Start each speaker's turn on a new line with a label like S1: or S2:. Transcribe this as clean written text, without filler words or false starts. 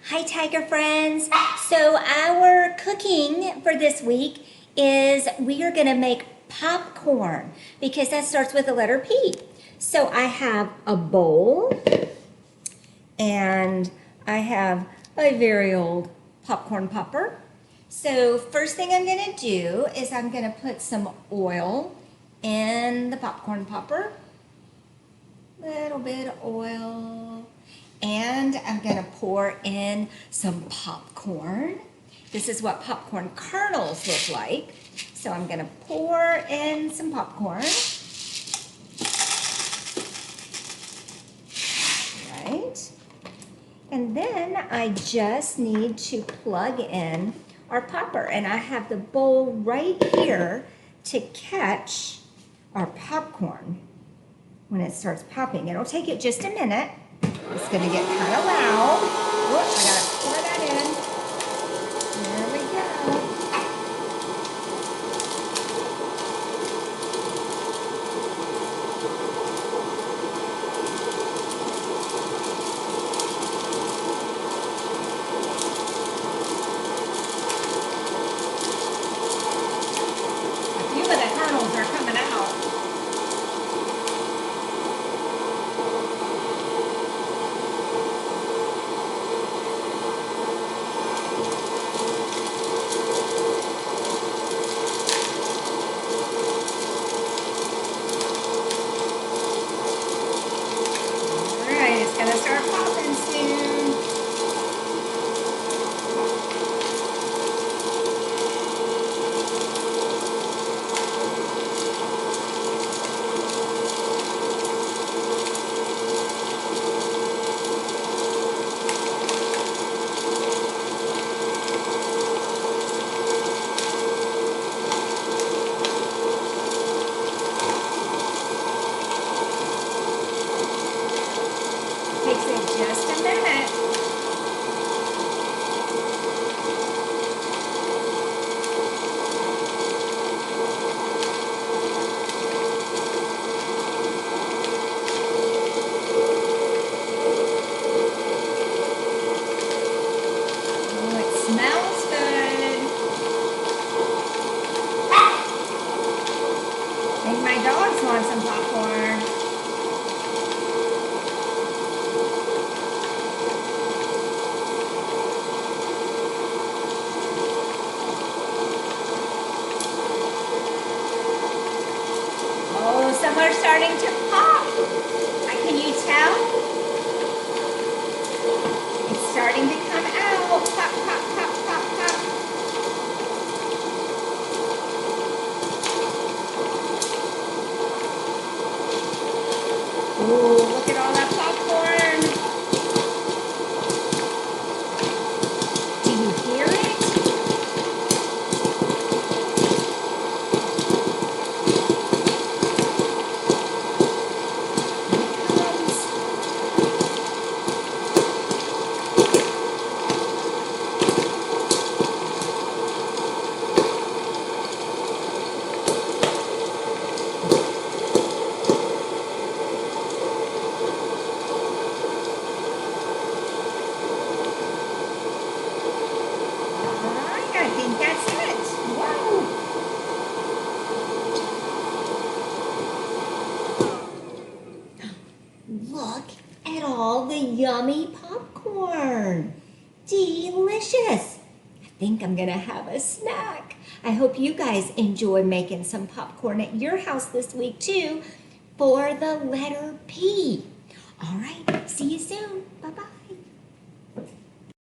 S1: Hi Tiger friends. So our cooking for this week is we are going to make popcorn because that starts with the letter P. So I have a bowl and I have a very old popcorn popper. So first thing I'm going to do is I'm going to put some oil in the popcorn popper. Little bit of oil. And I'm gonna pour in some popcorn. This is what popcorn kernels look like. So I'm gonna pour in some popcorn. Right. And then I just need to plug in our popper. And I have the bowl right here to catch our popcorn when it starts popping. It'll take it just a minute. It's going to get kind of loud. Whoops, I got to pour that in. There we go. A few of the kernels are coming out. It's gonna start popping soon. Takes it just a minute. Oh, it smells good. I think my dogs want some popcorn. Oh, some are starting to pop. Can you tell? It's starting to come out. Pop, pop, pop, pop, pop. Ooh, look at all that popcorn. Do you hear it? I think that's it. Whoa! Look at all the yummy popcorn. Delicious. I think I'm gonna have a snack. I hope you guys enjoy making some popcorn at your house this week too for the letter P.